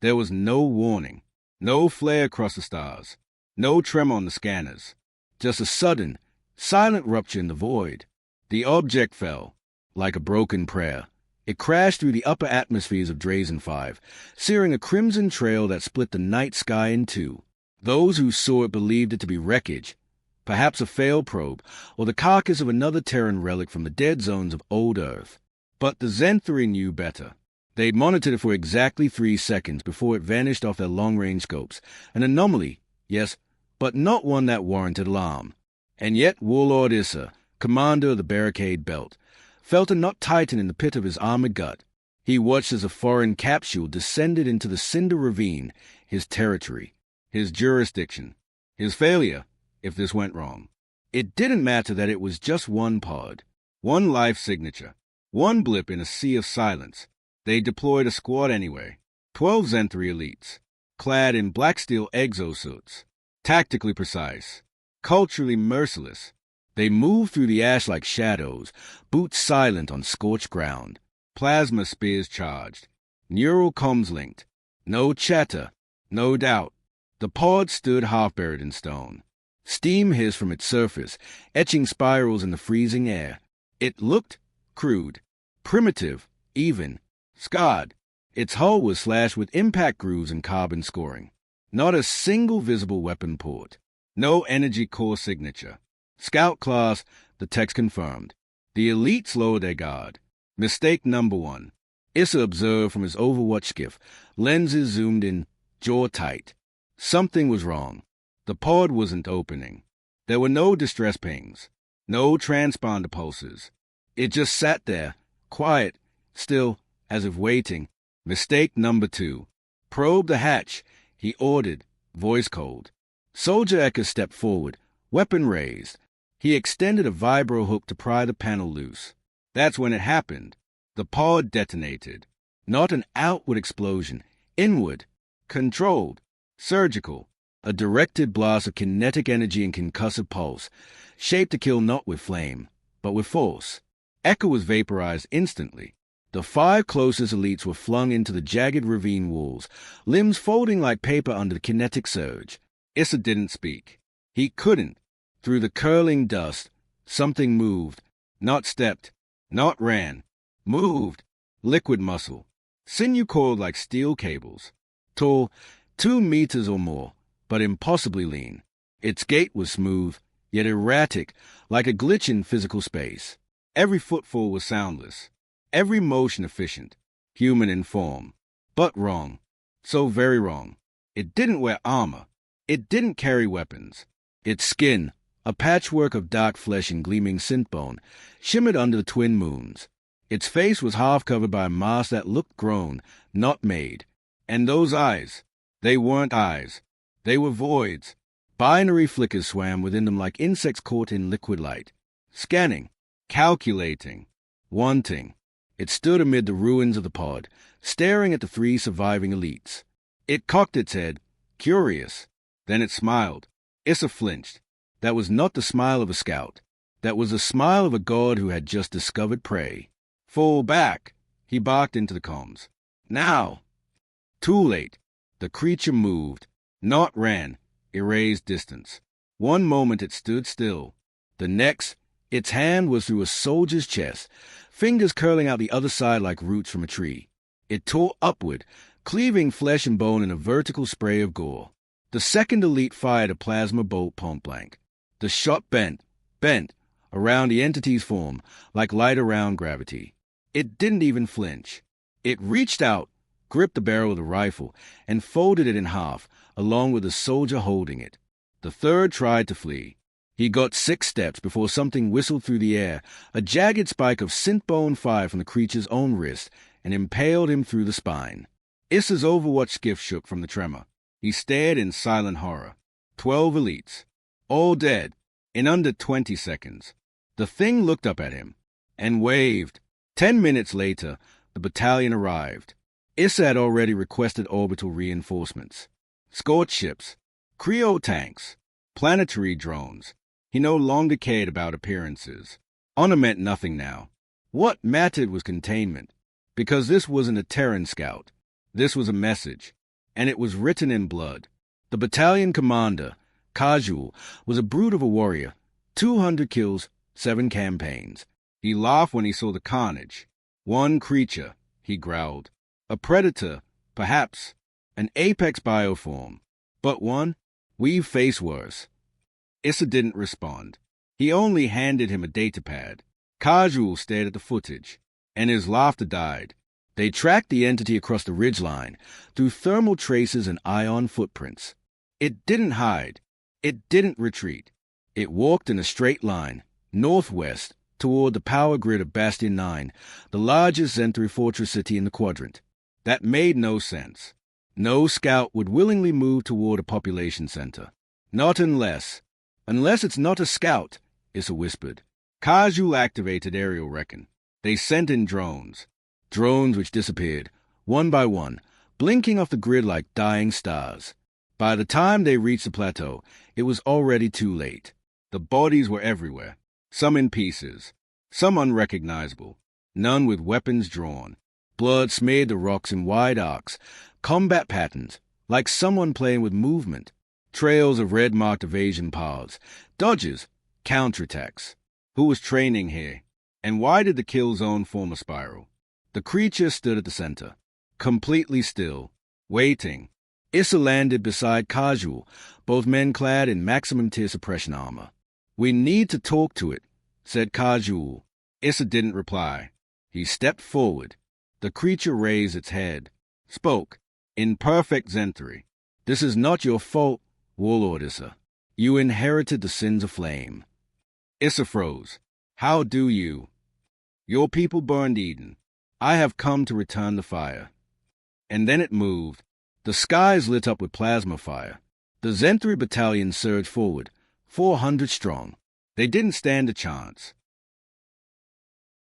There was no warning, no flare across the stars, no tremor on the scanners, just a sudden, silent rupture in the void. The object fell, like a broken prayer. It crashed through the upper atmospheres of Drazen 5, searing a crimson trail that split the night sky in two. Those who saw it believed it to be wreckage, perhaps a failed probe, or the carcass of another Terran relic from the dead zones of old Earth. But the Zenthari knew better. They'd monitored it for exactly 3 seconds before it vanished off their long-range scopes. An anomaly, yes, but not one that warranted alarm. And yet Warlord Issa, commander of the Barricade Belt, felt a knot tighten in the pit of his armored gut. He watched as a foreign capsule descended into the Cinder Ravine, his territory, his jurisdiction, his failure, if this went wrong. It didn't matter that it was just one pod, one life signature, one blip in a sea of silence. They deployed a squad anyway, 12 Zenthari elites, clad in black steel exosuits, tactically precise, culturally merciless. They moved through the ash like shadows, boots silent on scorched ground, plasma spears charged, neural comms linked. No chatter, no doubt. The pod stood half-buried in stone. Steam hissed from its surface, etching spirals in the freezing air. It looked crude, primitive, even, scarred. Its hull was slashed with impact grooves and carbon scoring. Not a single visible weapon port. No energy core signature. Scout class, the text confirmed. The elites lowered their guard. Mistake number 1. Issa observed from his Overwatch skiff, lenses zoomed in, jaw tight. Something was wrong. The pod wasn't opening. There were no distress pings, no transponder pulses. It just sat there, quiet, still, as if waiting. Mistake number 2. Probe the hatch, he ordered, voice cold. Soldier Ecker stepped forward, weapon raised. He extended a vibro hook to pry the panel loose. That's when it happened. The pod detonated. Not an outward explosion, inward, controlled, surgical. A directed blast of kinetic energy and concussive pulse, shaped to kill not with flame, but with force. Echo was vaporized instantly. The 5 closest elites were flung into the jagged ravine walls, limbs folding like paper under the kinetic surge. Issa didn't speak. He couldn't. Through the curling dust, something moved. Not stepped. Not ran. Moved. Liquid muscle. Sinew coiled like steel cables. Tall, 2 meters or more, but impossibly lean. Its gait was smooth, yet erratic, like a glitch in physical space. Every footfall was soundless. Every motion efficient. Human in form. But wrong. So very wrong. It didn't wear armor. It didn't carry weapons. Its skin, a patchwork of dark flesh and gleaming synthbone, shimmered under the twin moons. Its face was half covered by a mask that looked grown, not made. And those eyes, they weren't eyes. They were voids. Binary flickers swam within them like insects caught in liquid light. Scanning, calculating, wanting. It stood amid the ruins of the pod, staring at the 3 surviving elites. It cocked its head, curious. Then it smiled. Issa flinched. That was not the smile of a scout. That was the smile of a god who had just discovered prey. Fall back, he barked into the comms. Now! Too late. The creature moved. Not ran, erased distance. One moment it stood still. The next, its hand was through a soldier's chest, fingers curling out the other side like roots from a tree. It tore upward, cleaving flesh and bone in a vertical spray of gore. The second elite fired a plasma bolt point blank. The shot bent, around the entity's form, like light around gravity. It didn't even flinch. It reached out, gripped the barrel of the rifle, and folded it in half, along with the soldier holding it. The third tried to flee. He got 6 steps before something whistled through the air, a jagged spike of synthbone fire from the creature's own wrist, and impaled him through the spine. Issa's Overwatch skiff shook from the tremor. He stared in silent horror. 12 elites. All dead. In under 20 seconds. The thing looked up at him. And waved. 10 minutes later, the battalion arrived. Issa had already requested orbital reinforcements. Scorch ships. Creo tanks. Planetary drones. He no longer cared about appearances. Honor meant nothing now. What mattered was containment. Because this wasn't a Terran scout. This was a message. and it was written in blood. The battalion commander, Casual, was a brute of a warrior. 200 kills, 7 campaigns. He laughed when he saw the carnage. One creature, he growled. A predator, perhaps. An apex bioform. But one? We've faced worse. Issa didn't respond. He only handed him a datapad. Casual stared at the footage, and his laughter died. They tracked the entity across the ridgeline through thermal traces and ion footprints. It didn't hide. It didn't retreat. It walked in a straight line, northwest, toward the power grid of Bastion 9, the largest Zenthri fortress city in the quadrant. That made no sense. No scout would willingly move toward a population center. Not unless it's not a scout, Issa whispered. Casual activated aerial recon. They sent in drones. Drones which disappeared, one by one, blinking off the grid like dying stars. By the time they reached the plateau, it was already too late. The bodies were everywhere, some in pieces, some unrecognizable, none with weapons drawn. Blood smeared the rocks in wide arcs, combat patterns, like someone playing with movement, trails of red-marked evasion paths, dodges, counterattacks. Who was training here? And why did the kill zone form a spiral? The creature stood at the center, completely still, waiting. Issa landed beside Casual, both men clad in maximum tier suppression armor. We need to talk to it, said Casual. Issa didn't reply. He stepped forward. The creature raised its head, spoke, in perfect Zenthri. This is not your fault, Warlord Issa. You inherited the sins of flame. Issa froze. How do you? Your people burned Eden. I have come to return the fire. And then it moved. The skies lit up with plasma fire. The Zenthri battalion surged forward, 400 strong. They didn't stand a chance.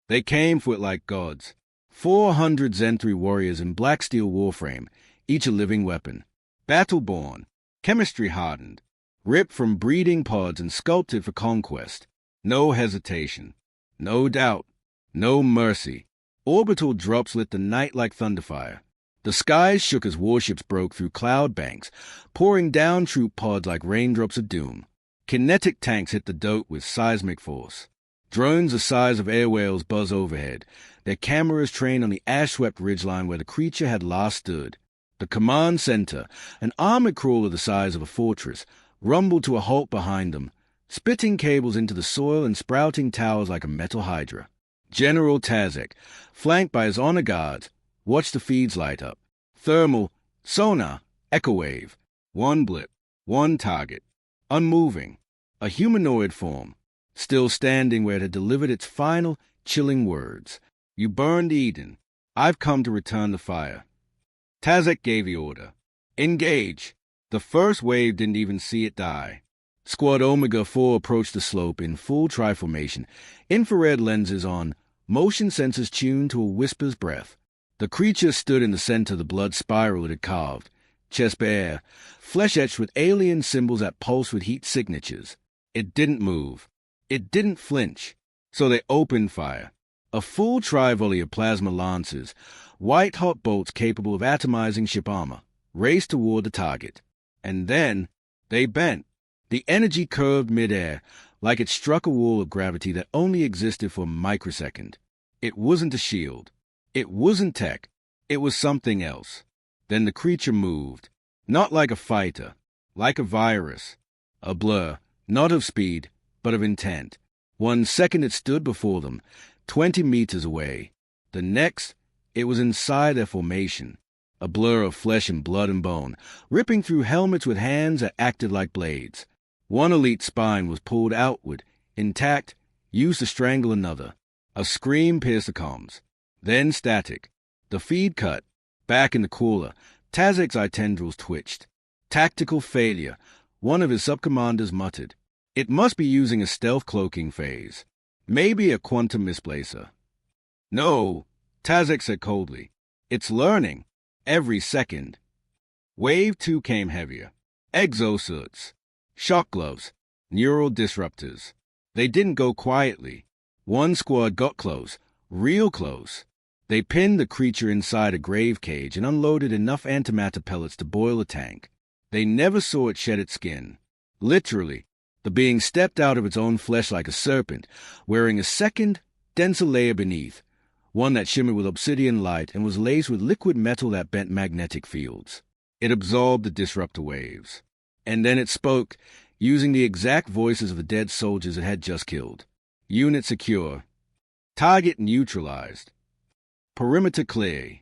They came for it like gods. 400 Zenthri warriors in black steel warframe, each a living weapon. Battle-born, chemistry-hardened, ripped from breeding pods and sculpted for conquest. No hesitation, no doubt, no mercy. Orbital drops lit the night like thunderfire. The skies shook as warships broke through cloud banks, pouring down troop pods like raindrops of doom. Kinetic tanks hit the dote with seismic force. Drones the size of air whales buzz overhead, their cameras trained on the ash-swept ridgeline where the creature had last stood. The command center, an armored crawler the size of a fortress, rumbled to a halt behind them, spitting cables into the soil and sprouting towers like a metal hydra. General Tazek, flanked by his honor guards, watched the feeds light up. Thermal, sonar, echo wave. One blip, one target. Unmoving. A humanoid form, still standing where it had delivered its final, chilling words. You burned Eden. I've come to return the fire. Tazek gave the order. Engage. The first wave didn't even see it die. Squad Omega-4 approached the slope in full tri-formation, infrared lenses on, motion sensors tuned to a whisper's breath. The creature stood in the center of the blood spiral it had carved, chest bare, flesh etched with alien symbols that pulsed with heat signatures. It didn't move. It didn't flinch. So they opened fire. A full tri-volley of plasma lancers, white-hot bolts capable of atomizing ship armor, raced toward the target. And then they bent. The energy curved midair, like it struck a wall of gravity that only existed for a microsecond. It wasn't a shield. It wasn't tech. It was something else. Then the creature moved, not like a fighter, like a virus. A blur, not of speed, but of intent. 1 second it stood before them, 20 meters away. The next, it was inside their formation. A blur of flesh and blood and bone, ripping through helmets with hands that acted like blades. One elite spine was pulled outward, intact, used to strangle another. A scream pierced the comms. Then static. The feed cut. Back in the cooler, Tazek's eye tendrils twitched. Tactical failure, one of his subcommanders muttered. It must be using a stealth cloaking phase. Maybe a quantum misplacer. No, Tazek said coldly. It's learning. Every second. Wave 2 came heavier. Exosuits. Shock gloves, neural disruptors. They didn't go quietly. One squad got close, real close. They pinned the creature inside a grave cage and unloaded enough antimatter pellets to boil a tank. They never saw it shed its skin. Literally, the being stepped out of its own flesh like a serpent, wearing a second, denser layer beneath, one that shimmered with obsidian light and was laced with liquid metal that bent magnetic fields. It absorbed the disruptor waves. And then it spoke, using the exact voices of the dead soldiers it had just killed. Unit secure. Target neutralized. Perimeter clear.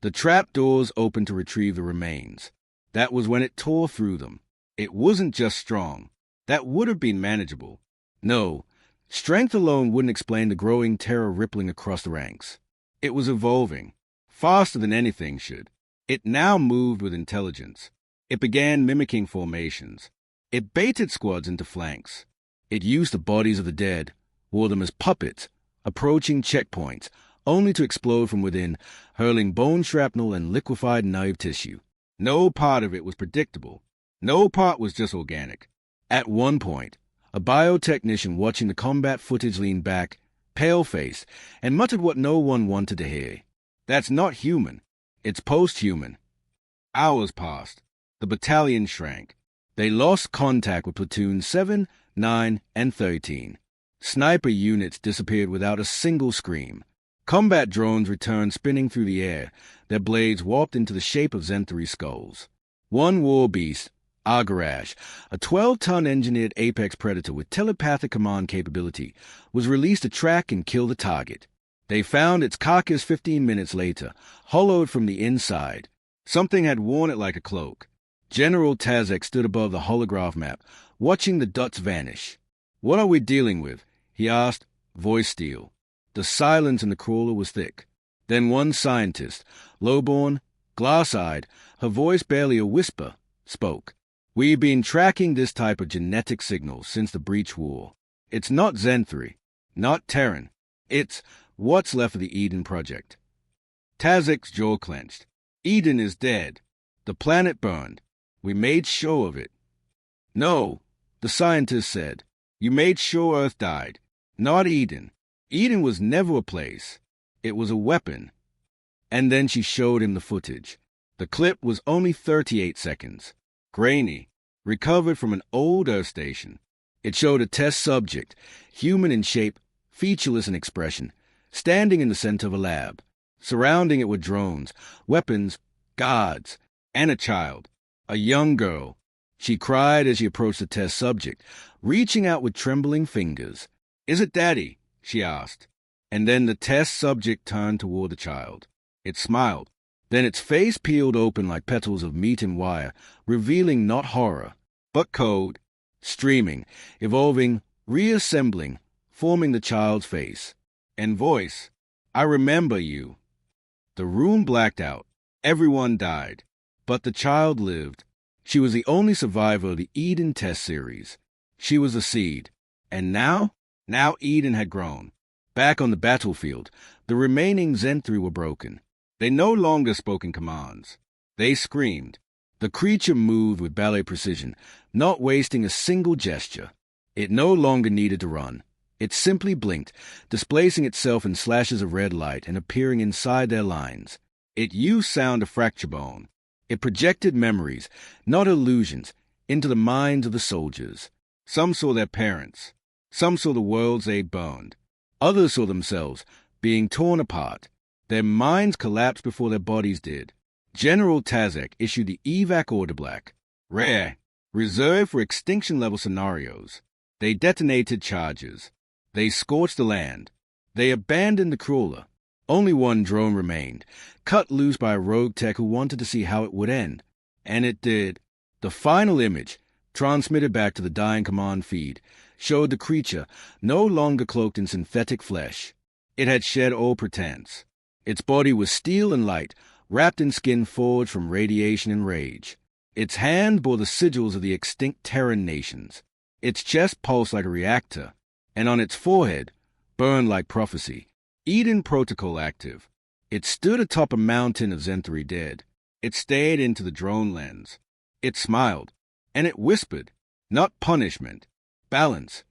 The trap doors opened to retrieve the remains. That was when it tore through them. It wasn't just strong. That would have been manageable. No, strength alone wouldn't explain the growing terror rippling across the ranks. It was evolving, faster than anything should. It now moved with intelligence. It began mimicking formations. It baited squads into flanks. It used the bodies of the dead, wore them as puppets, approaching checkpoints, only to explode from within, hurling bone shrapnel and liquefied nerve tissue. No part of it was predictable. No part was just organic. At one point, a biotechnician watching the combat footage leaned back, pale-faced, and muttered what no one wanted to hear. That's not human. It's post-human. Hours passed. The battalion shrank. They lost contact with platoons 7, 9, and 13. Sniper units disappeared without a single scream. Combat drones returned spinning through the air, their blades warped into the shape of Zenthari skulls. One war beast, Agarash, a 12-ton engineered apex predator with telepathic command capability, was released to track and kill the target. They found its carcass 15 minutes later, hollowed from the inside. Something had worn it like a cloak. General Tazek stood above the holograph map, watching the dots vanish. "What are we dealing with?" he asked, voice steel. The silence in the crawler was thick. Then one scientist, low-born, glass-eyed, her voice barely a whisper, spoke. "We've been tracking this type of genetic signal since the Breach War. It's not Zenthari, not Terran. It's what's left of the Eden Project." Tazek's jaw clenched. "Eden is dead. The planet burned. We made sure of it." "No," the scientist said. "You made sure Earth died. Not Eden. Eden was never a place. It was a weapon." And then she showed him the footage. The clip was only 38 seconds. Grainy, recovered from an old Earth station. It showed a test subject, human in shape, featureless in expression, standing in the center of a lab. Surrounding it were drones, weapons, guards, and a child, a young girl. She cried as she approached the test subject, reaching out with trembling fingers. "Is it Daddy?" she asked. And then the test subject turned toward the child. It smiled. Then its face peeled open like petals of meat and wire, revealing not horror, but code, streaming, evolving, reassembling, forming the child's face. And voice, "I remember you." The room blacked out. Everyone died. But the child lived. She was the only survivor of the Eden test series. She was a seed. And now Eden had grown. Back on the battlefield, the remaining Zenthari were broken. They no longer spoke in commands. They screamed. The creature moved with ballet precision, not wasting a single gesture. It no longer needed to run. It simply blinked, displacing itself in slashes of red light and appearing inside their lines. It used sound to fracture bone. It projected memories, not illusions, into the minds of the soldiers. Some saw their parents. Some saw the worlds they'd burned. Others saw themselves being torn apart. Their minds collapsed before their bodies did. General Tazek issued the evac order black. Rare. Reserved for extinction-level scenarios. They detonated charges. They scorched the land. They abandoned the crawler. Only one drone remained, cut loose by a rogue tech who wanted to see how it would end. And it did. The final image, transmitted back to the dying command feed, showed the creature no longer cloaked in synthetic flesh. It had shed all pretense. Its body was steel and light, wrapped in skin forged from radiation and rage. Its hand bore the sigils of the extinct Terran nations. Its chest pulsed like a reactor, and on its forehead, burned like prophecy, Eden Protocol active. It stood atop a mountain of Zenthari dead. It stared into the drone lens. It smiled, and it whispered, not punishment, balance.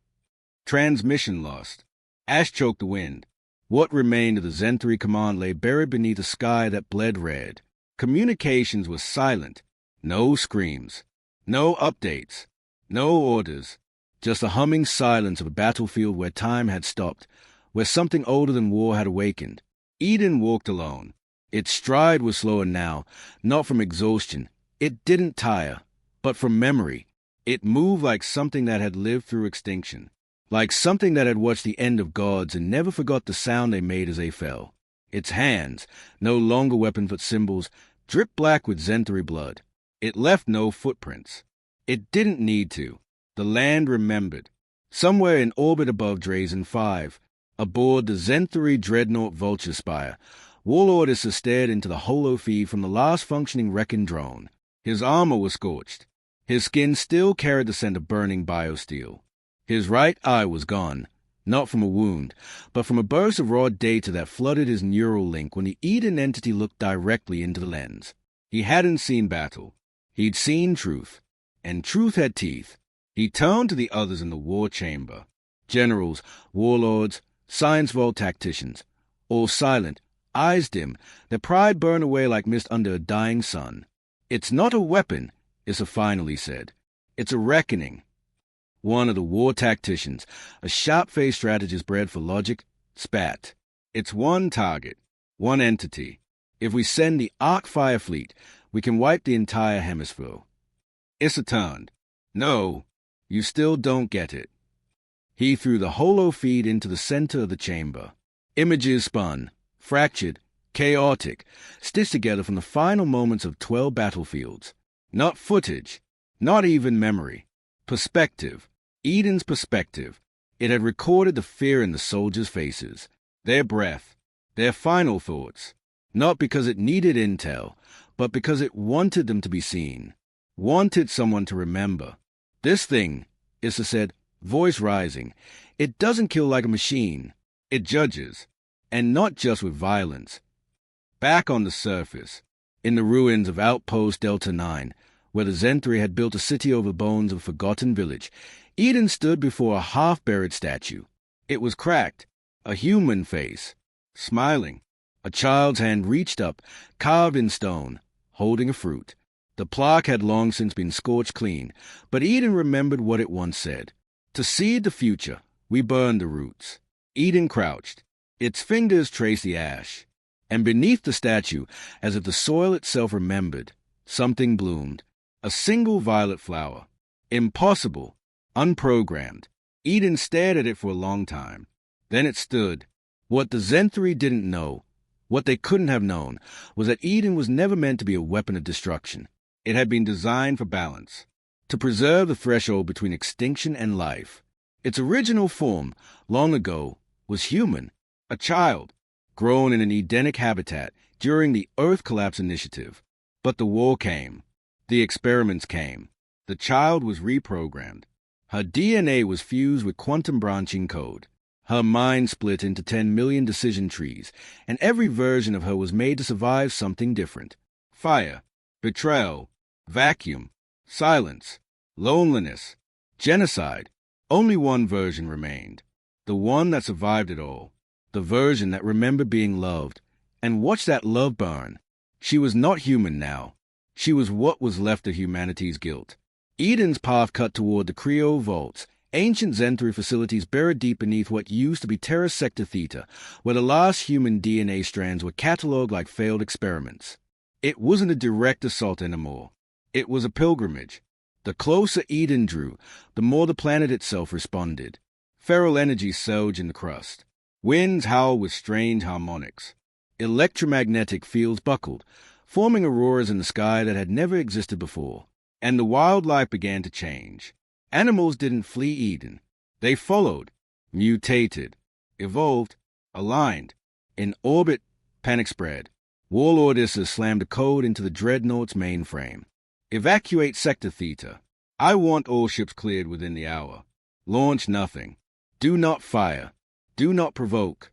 Transmission lost. Ash choked the wind. What remained of the Zenthri command lay buried beneath a sky that bled red. Communications were silent. No screams. No updates. No orders. Just the humming silence of a battlefield where time had stopped, where something older than war had awakened. Eden walked alone. Its stride was slower now, not from exhaustion. It didn't tire, but from memory. It moved like something that had lived through extinction, like something that had watched the end of gods and never forgot the sound they made as they fell. Its hands, no longer weapons but symbols, dripped black with Zenthri blood. It left no footprints. It didn't need to. The land remembered. Somewhere in orbit above Drazen 5, aboard the Zenthri dreadnought Vulture Spire, Warlord Issa stared into the holo feed from the last functioning Reckoned drone. His armor was scorched. His skin still carried the scent of burning biosteel. His right eye was gone, not from a wound, but from a burst of raw data that flooded his neural link when the Eden entity looked directly into the lens. He hadn't seen battle. He'd seen truth, and truth had teeth. He turned to the others in the war chamber. Generals, warlords, science vault tacticians, all silent, eyes dim, their pride burned away like mist under a dying sun. "It's not a weapon," Issa finally said. "It's a reckoning." One of the war tacticians, a sharp-faced strategist bred for logic, spat. "It's one target, one entity. If we send the Arc Fire Fleet, we can wipe the entire hemisphere." Issa turned. "No, you still don't get it." He threw the holo feed into the center of the chamber. Images spun, fractured, chaotic, stitched together from the final moments of 12 battlefields. Not footage, not even memory. Perspective. Eden's perspective. It had recorded the fear in the soldiers' faces, their breath, their final thoughts. Not because it needed intel, but because it wanted them to be seen. Wanted someone to remember. "This thing," Issa said, voice rising, "it doesn't kill like a machine. It judges. And not just with violence." Back on the surface, in the ruins of Outpost Delta 9, where the Zenthri had built a city over bones of a forgotten village, Eden stood before a half-buried statue. It was cracked, a human face, smiling. A child's hand reached up, carved in stone, holding a fruit. The plaque had long since been scorched clean, but Eden remembered what it once said. "To seed the future, we burn the roots." Eden crouched. Its fingers traced the ash. And beneath the statue, as if the soil itself remembered, something bloomed. A single violet flower. Impossible. Unprogrammed. Eden stared at it for a long time. Then it stood. What the Zenthri didn't know, what they couldn't have known, was that Eden was never meant to be a weapon of destruction. It had been designed for balance, to preserve the threshold between extinction and life. Its original form, long ago, was human, a child, grown in an Edenic habitat during the Earth Collapse Initiative. But the war came. The experiments came. The child was reprogrammed. Her DNA was fused with quantum branching code. Her mind split into 10 million decision trees, and every version of her was made to survive something different. Fire, betrayal, vacuum, silence, loneliness, genocide. Only one version remained. The one that survived it all. The version that remembered being loved, and watched that love burn. She was not human now. She was what was left of humanity's guilt. Eden's path cut toward the Creo Vaults, ancient Zenthri facilities buried deep beneath what used to be Terra Sector Theta, where the last human DNA strands were catalogued like failed experiments. It wasn't a direct assault anymore. It was a pilgrimage. The closer Eden drew, the more the planet itself responded. Feral energy surged in the crust. Winds howled with strange harmonics. Electromagnetic fields buckled, forming auroras in the sky that had never existed before. And the wildlife began to change. Animals didn't flee Eden. They followed, mutated, evolved, aligned. In orbit, panic spread. Warlord Issa slammed a code into the dreadnought's mainframe. "Evacuate Sector Theta. I want all ships cleared within the hour. Launch nothing. Do not fire. Do not provoke."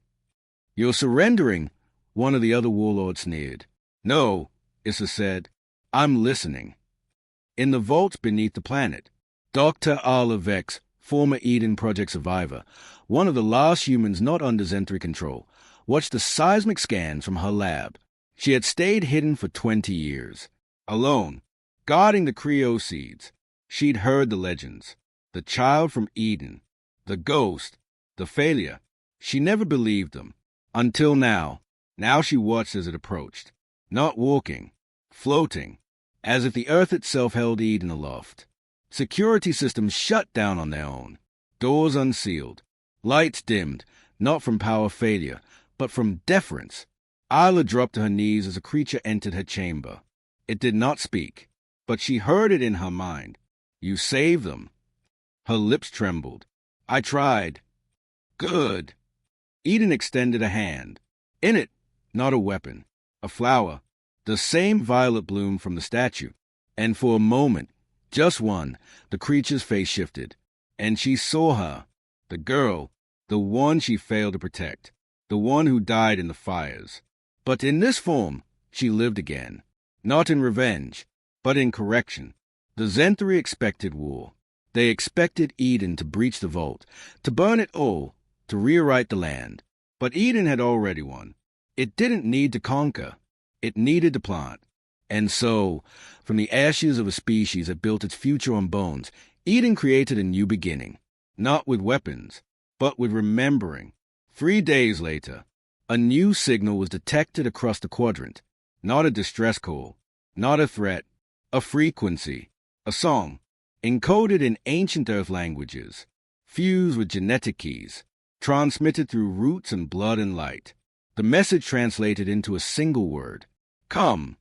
"You're surrendering," one of the other warlords sneered. "No," Issa said. "I'm listening." In the vaults beneath the planet, Dr. Arla Vex, former Eden Project survivor, one of the last humans not under Zenthri control, watched the seismic scans from her lab. She had stayed hidden for 20 years, alone, guarding the Creo seeds. She'd heard the legends, the child from Eden, the ghost, the failure. She never believed them, until now. Now she watched as it approached, not walking, floating, as if the earth itself held Eden aloft. Security systems shut down on their own, doors unsealed, lights dimmed, not from power failure, but from deference. Isla dropped to her knees as a creature entered her chamber. It did not speak, but she heard it in her mind. You saved them. Her lips trembled. I tried. Good. Eden extended a hand. In it, not a weapon, a flower, the same violet bloom from the statue. And for a moment, just one, the creature's face shifted, and she saw her, the girl, the one she failed to protect, the one who died in the fires. But in this form, she lived again, not in revenge, but in correction. The Zenthri expected war. They expected Eden to breach the vault, to burn it all, to rewrite the land. But Eden had already won. It didn't need to conquer. It needed to plant. And so, from the ashes of a species that built its future on bones, Eden created a new beginning, not with weapons, but with remembering. 3 days later, a new signal was detected across the quadrant. Not a distress call, not a threat, a frequency, a song, encoded in ancient Earth languages, fused with genetic keys, transmitted through roots and blood and light. The message translated into a single word, come.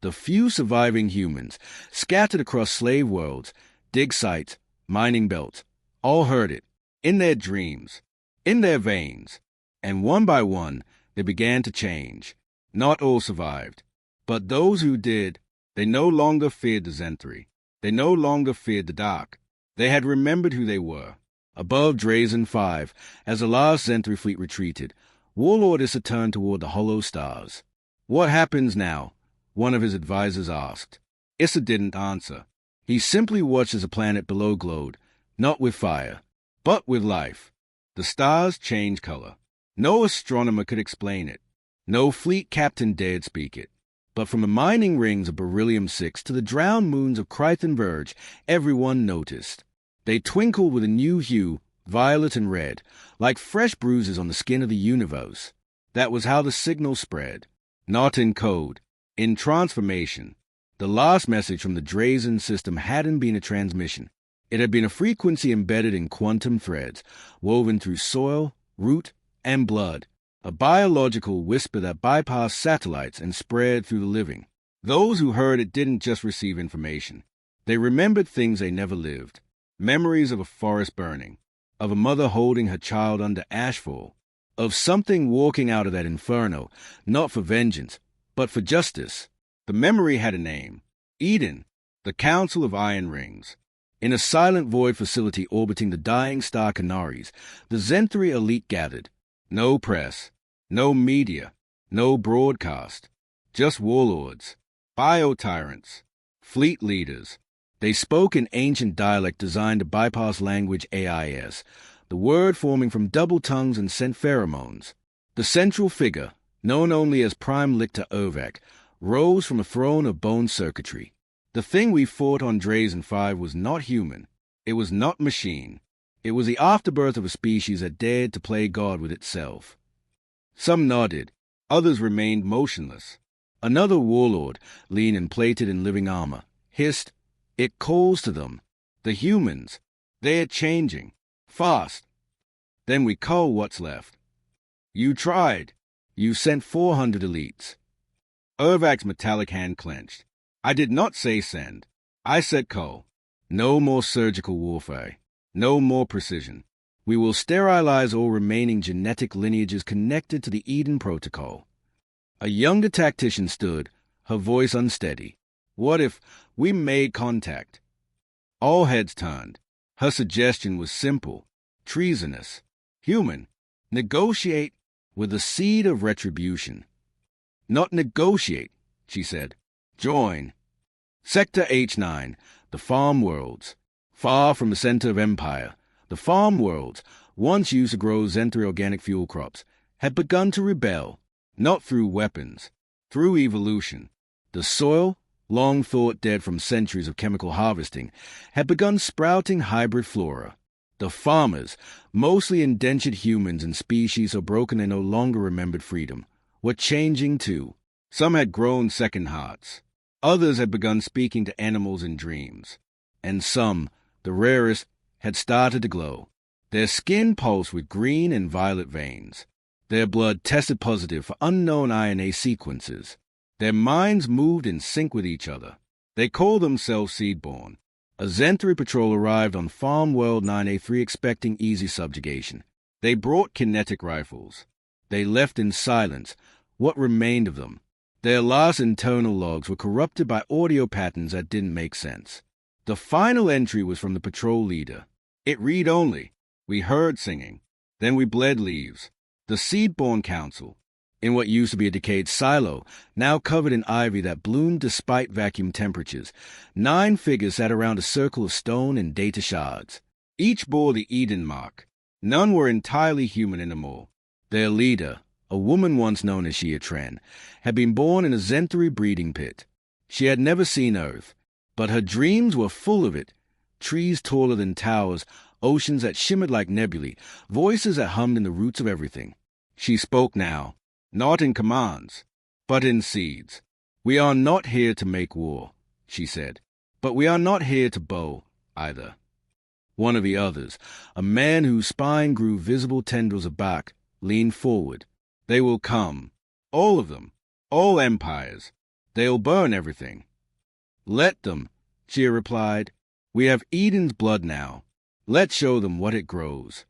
The few surviving humans, scattered across slave worlds, dig sites, mining belts, all heard it, in their dreams, in their veins, and one by one they began to change. Not all survived, but those who did, they no longer feared the Zenthri. They no longer feared the dark. They had remembered who they were. Above Drazen 5, as the last Zenthri fleet retreated, Warlord Issa turned toward the hollow stars. What happens now? One of his advisors asked. Issa didn't answer. He simply watched as the planet below glowed, not with fire, but with life. The stars changed color. No astronomer could explain it. No fleet captain dared speak it. But from the mining rings of Beryllium 6 to the drowned moons of Krythan Verge, everyone noticed. They twinkled with a new hue, violet and red, like fresh bruises on the skin of the universe. That was how the signal spread. Not in code, in transformation. The last message from the Drazen system hadn't been a transmission. It had been a frequency embedded in quantum threads, woven through soil, root, and blood. A biological whisper that bypassed satellites and spread through the living. Those who heard it didn't just receive information. They remembered things they never lived. Memories of a forest burning, of a mother holding her child under ashfall, of something walking out of that inferno, not for vengeance, but for justice. The memory had a name. Eden, the Council of Iron Rings. In a silent void facility orbiting the dying star Canaries, the Zenthri elite gathered. No press, no media, no broadcast. Just warlords, bio-tyrants, fleet leaders. They spoke in ancient dialect designed to bypass language AIS, the word forming from double tongues and scent pheromones. The central figure, known only as Prime Lictor Ovak, rose from a throne of bone circuitry. The thing we fought on Drazen 5 was not human. It was not machine. It was the afterbirth of a species that dared to play God with itself. Some nodded. Others remained motionless. Another warlord, lean and plated in living armor, hissed, "It calls to them. The humans. They're changing. Fast." Then we cull what's left. You tried. You sent 400 elites. Ovak's metallic hand clenched. I did not say send. I said cull. No more surgical warfare. No more precision. We will sterilize all remaining genetic lineages connected to the Eden Protocol. A younger tactician stood, her voice unsteady. What if we made contact? All heads turned. Her suggestion was simple, treasonous, human. Negotiate with the seed of retribution. Not negotiate, she said. Join. Sector H9, the farm worlds. Far from the center of empire, the farm worlds, once used to grow Zenthri organic fuel crops, had begun to rebel, not through weapons, through evolution. The soil, long thought dead from centuries of chemical harvesting, had begun sprouting hybrid flora. The farmers, mostly indentured humans and species so broken they no longer remembered freedom, were changing too. Some had grown second hearts. Others had begun speaking to animals in dreams. And some, the rarest, had started to glow. Their skin pulsed with green and violet veins. Their blood tested positive for unknown RNA sequences. Their minds moved in sync with each other. They called themselves Seedborn. A Zenthri patrol arrived on Farm World 9A3 expecting easy subjugation. They brought kinetic rifles. They left in silence what remained of them. Their last internal logs were corrupted by audio patterns that didn't make sense. The final entry was from the patrol leader. It read only, "We heard singing. Then we bled leaves." The Seedborn Council, in what used to be a decayed silo, now covered in ivy that bloomed despite vacuum temperatures. 9 figures sat around a circle of stone and data shards. Each bore the Eden mark. None were entirely human anymore. Their leader, a woman once known as Shiatren, had been born in a Zenthri breeding pit. She had never seen Earth, but her dreams were full of it. Trees taller than towers, oceans that shimmered like nebulae, voices that hummed in the roots of everything. She spoke now. Not in commands, but in seeds. "We are not here to make war," she said, "but we are not here to bow, either." One of the others, a man whose spine grew visible tendrils of bark, leaned forward. "They will come. All of them. All empires. They'll burn everything." "Let them," Chia replied. "We have Eden's blood now. Let's show them what it grows."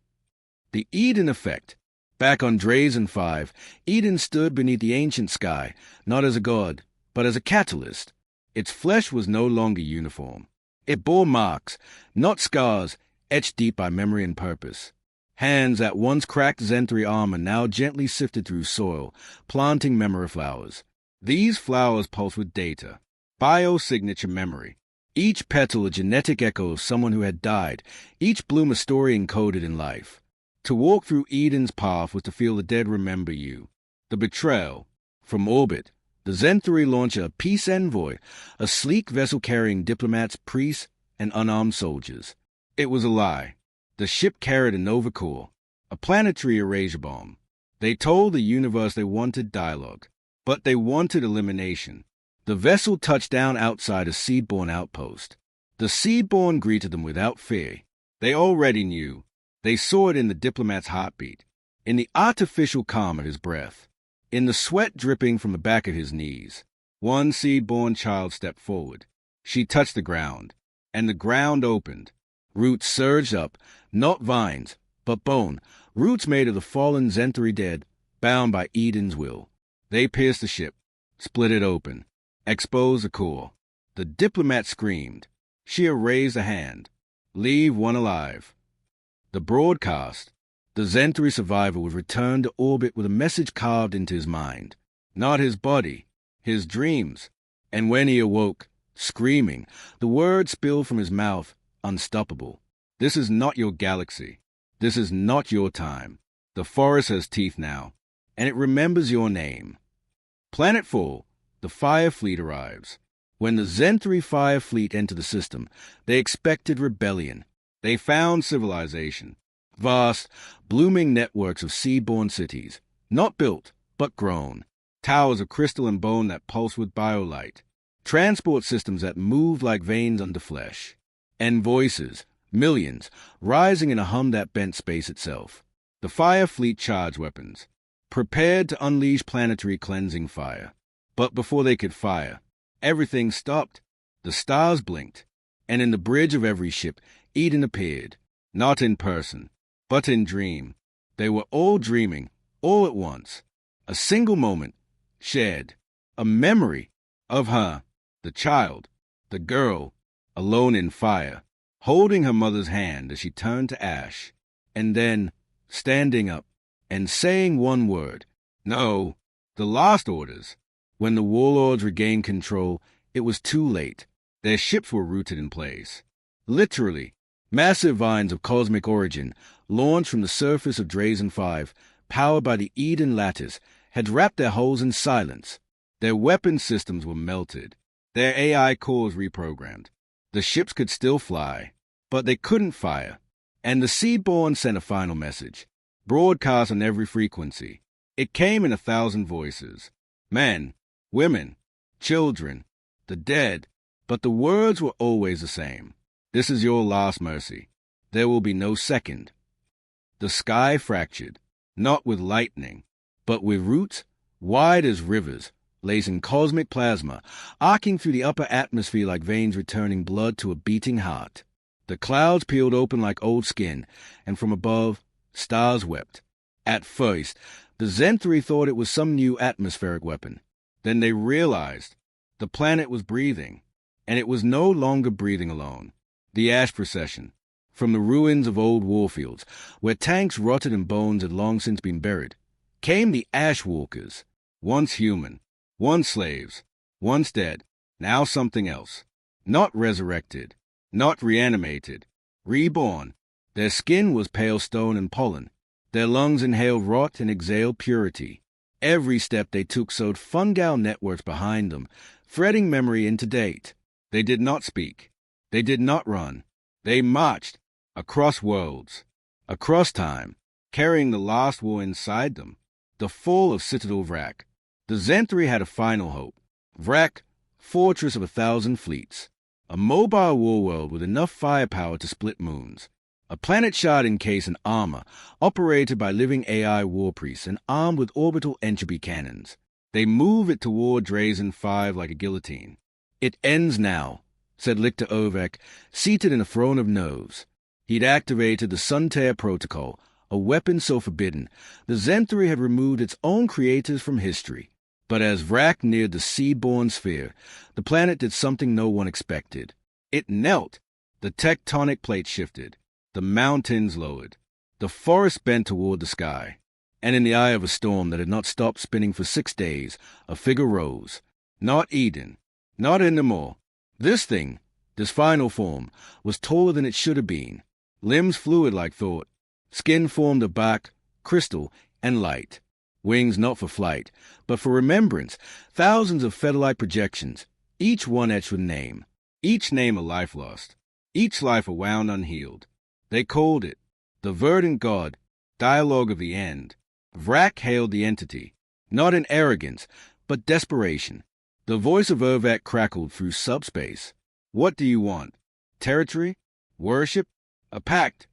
The Eden effect. Back on Drazen 5, Eden stood beneath the ancient sky, not as a god, but as a catalyst. Its flesh was no longer uniform. It bore marks, not scars, etched deep by memory and purpose. Hands that once cracked Zenthri armor now gently sifted through soil, planting memory flowers. These flowers pulsed with data, biosignature memory. Each petal a genetic echo of someone who had died, each bloom a story encoded in life. To walk through Eden's path was to feel the dead remember you. The betrayal. From orbit, the Zenthri launched a peace envoy, a sleek vessel carrying diplomats, priests, and unarmed soldiers. It was a lie. The ship carried a Nova Core, a planetary erasure bomb. They told the universe they wanted dialogue, but they wanted elimination. The vessel touched down outside a Seedborn outpost. The Seedborn greeted them without fear. They already knew. They saw it in the diplomat's heartbeat, in the artificial calm of his breath, in the sweat dripping from the back of his knees. One Seedborn child stepped forward. She touched the ground, and the ground opened. Roots surged up, not vines, but bone, roots made of the fallen Zenthri dead, bound by Eden's will. They pierced the ship, split it open, exposed the core. The diplomat screamed. She raised a hand. "Leave one alive." The broadcast. The Zenthri survivor would return to orbit with a message carved into his mind. Not his body, his dreams. And when he awoke, screaming, the words spilled from his mouth, unstoppable. "This is not your galaxy. This is not your time. The forest has teeth now, and it remembers your name." Planetfall. The Fire Fleet arrives. When the Zenthri Fire Fleet entered the system, they expected rebellion. They found civilization. Vast, blooming networks of seaborne cities, not built, but grown. Towers of crystal and bone that pulsed with biolight. Transport systems that moved like veins under flesh. And voices, millions, rising in a hum that bent space itself. The Fire Fleet charged weapons, prepared to unleash planetary cleansing fire. But before they could fire, everything stopped. The stars blinked, and in the bridge of every ship, Eden appeared, not in person, but in dream. They were all dreaming, all at once. A single moment, shared, a memory of her, the child, the girl, alone in fire, holding her mother's hand as she turned to ash, and then standing up and saying one word. No, the last orders. When the warlords regained control, it was too late. Their ships were rooted in place. Literally, massive vines of cosmic origin launched from the surface of Drazen 5, powered by the Eden lattice, had wrapped their hulls in silence. Their weapon systems were melted, their AI cores reprogrammed. The ships could still fly, but they couldn't fire. And the Seedborn sent a final message, broadcast on every frequency. It came in 1,000 voices. Men, women, children, the dead. But the words were always the same. This is your last mercy. There will be no second. The sky fractured, not with lightning, but with roots wide as rivers, lacing cosmic plasma, arcing through the upper atmosphere like veins returning blood to a beating heart. The clouds peeled open like old skin, and from above, stars wept. At first, the Zenthri thought it was some new atmospheric weapon. Then they realized the planet was breathing, and it was no longer breathing alone. The ash procession, from the ruins of old warfields, where tanks rotted and bones had long since been buried, came the ash walkers, once human, once slaves, once dead, now something else. Not resurrected, not reanimated, reborn. Their skin was pale stone and pollen. Their lungs inhaled rot and exhaled purity. Every step they took sewed fungal networks behind them, threading memory into date. They did not speak. They did not run. They marched across worlds, across time, carrying the last war inside them, the fall of Citadel Vrak. The Zenthri had a final hope. Vrak, fortress of 1,000 fleets. A mobile war world with enough firepower to split moons. A planet shard encased in armor, operated by living AI war priests and armed with orbital entropy cannons. They move it toward Drazen 5 like a guillotine. It ends now, said Lictor Ovek, seated in a throne of nerves. He'd activated the Suntear Protocol, a weapon so forbidden, the Zenthri had removed its own creators from history. But as Vrak neared the Seedborn sphere, the planet did something no one expected. It knelt. The tectonic plate shifted. The mountains lowered. The forest bent toward the sky. And in the eye of a storm that had not stopped spinning for 6 days, a figure rose. Not Eden. Not Endemol. This thing, this final form, was taller than it should have been. Limbs fluid like thought. Skin formed of bark, crystal, and light. Wings not for flight, but for remembrance. Thousands of feather-like projections, each one etched with name. Each name a life lost. Each life a wound unhealed. They called it the Verdant God, Dialogue of the End. Vrak hailed the entity, not in arrogance, but desperation. The voice of Urvat crackled through subspace. What do you want? Territory? Worship? A pact?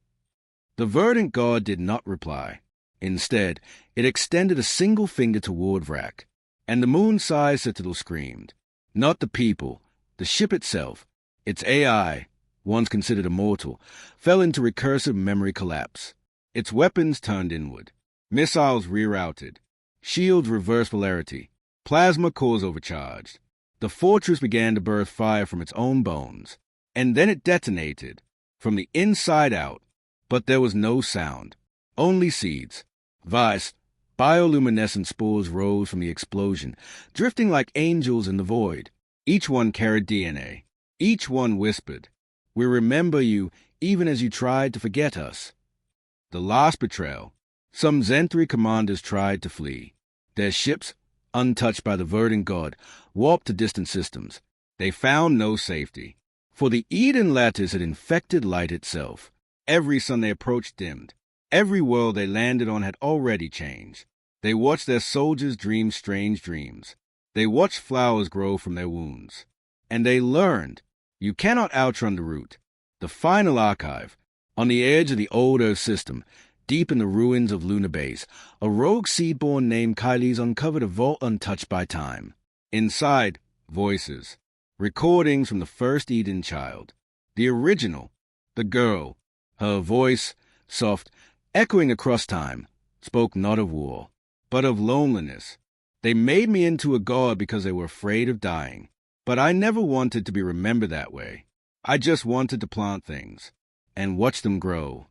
The Verdant God did not reply. Instead, it extended a single finger toward Vrak, and the moon-sized citadel screamed. Not the people, the ship itself, its AI, once considered immortal, fell into recursive memory collapse. Its weapons turned inward. Missiles rerouted. Shields reversed polarity. Plasma cores overcharged. The fortress began to birth fire from its own bones. And then it detonated, from the inside out. But there was no sound. Only seeds. Vice, bioluminescent spores rose from the explosion, drifting like angels in the void. Each one carried DNA. Each one whispered, "We remember you even as you tried to forget us." The last betrayal. Some Zenthri commanders tried to flee. Their ships, untouched by the Verdant God, warped to distant systems. They found no safety, for the Eden lattice had infected light itself. Every sun they approached dimmed. Every world they landed on had already changed. They watched their soldiers dream strange dreams. They watched flowers grow from their wounds. And they learned, you cannot outrun the root. The final archive, on the edge of the old Earth system, deep in the ruins of Lunar Base, a rogue seedborn named Kylie's uncovered a vault untouched by time. Inside, voices. Recordings from the first Eden child. The original. The girl. Her voice, soft, echoing across time, spoke not of war, but of loneliness. They made me into a god because they were afraid of dying. But I never wanted to be remembered that way. I just wanted to plant things and watch them grow.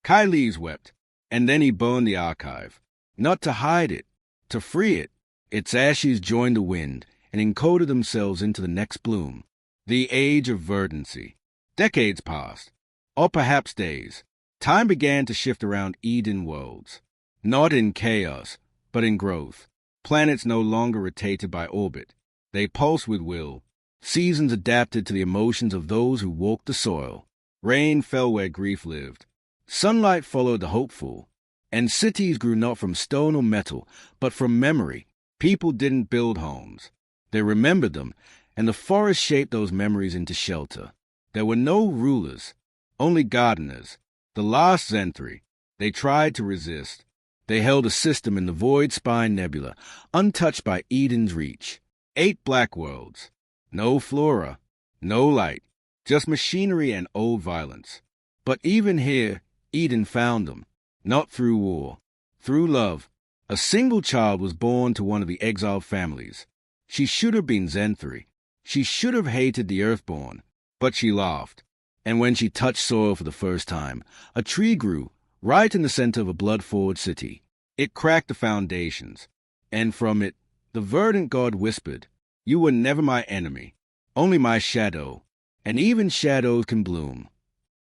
Kylie's wept, and then he burned the archive. Not to hide it, to free it. Its ashes joined the wind and encoded themselves into the next bloom. The age of verdancy. Decades passed, or perhaps days. Time began to shift around Eden worlds. Not in chaos, but in growth. Planets no longer rotated by orbit. They pulsed with will. Seasons adapted to the emotions of those who walked the soil. Rain fell where grief lived. Sunlight followed the hopeful. And cities grew not from stone or metal, but from memory. People didn't build homes. They remembered them, and the forest shaped those memories into shelter. There were no rulers, only gardeners. The last Zenthri. They tried to resist. They held a system in the void spine nebula, untouched by Eden's reach. 8 black worlds. No flora, no light, just machinery and old violence. But even here, Eden found them. Not through war, through love. A single child was born to one of the exiled families. She should have been Zenthri. She should have hated the Earthborn, but she laughed. And when she touched soil for the first time, a tree grew right in the center of a blood-forged city. It cracked the foundations, and from it, the verdant god whispered, "You were never my enemy, only my shadow, and even shadows can bloom."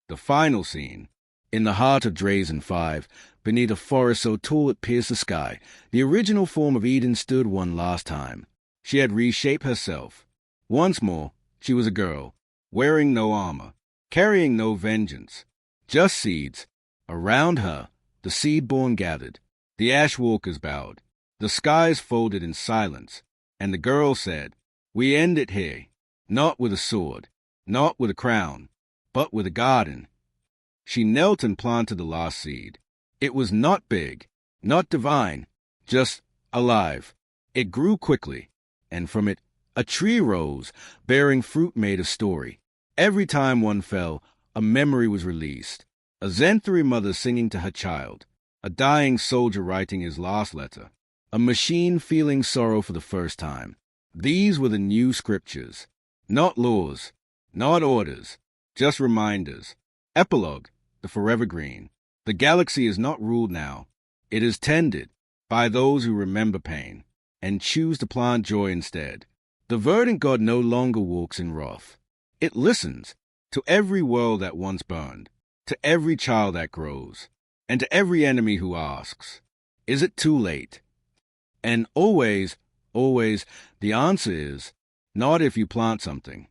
The final scene. In the heart of Drazen 5, beneath a forest so tall it pierced the sky, the original form of Eden stood one last time. She had reshaped herself. Once more, she was a girl, wearing no armor, carrying no vengeance, just seeds. Around her, the seed-born gathered. The ash-walkers bowed. The skies folded in silence, and the girl said, "We end it here, not with a sword, not with a crown, but with a garden." She knelt and planted the last seed. It was not big, not divine, just alive. It grew quickly, and from it a tree rose, bearing fruit made of story. Every time one fell, a memory was released. A Zenthri mother singing to her child, a dying soldier writing his last letter, a machine feeling sorrow for the first time. These were the new scriptures. Not laws, not orders, just reminders. Epilogue. The forever green. The galaxy is not ruled now. It is tended by those who remember pain and choose to plant joy instead. The verdant god no longer walks in wrath. It listens to every world that once burned, to every child that grows, and to every enemy who asks, "Is it too late?" And always, always, the answer is, not if you plant something.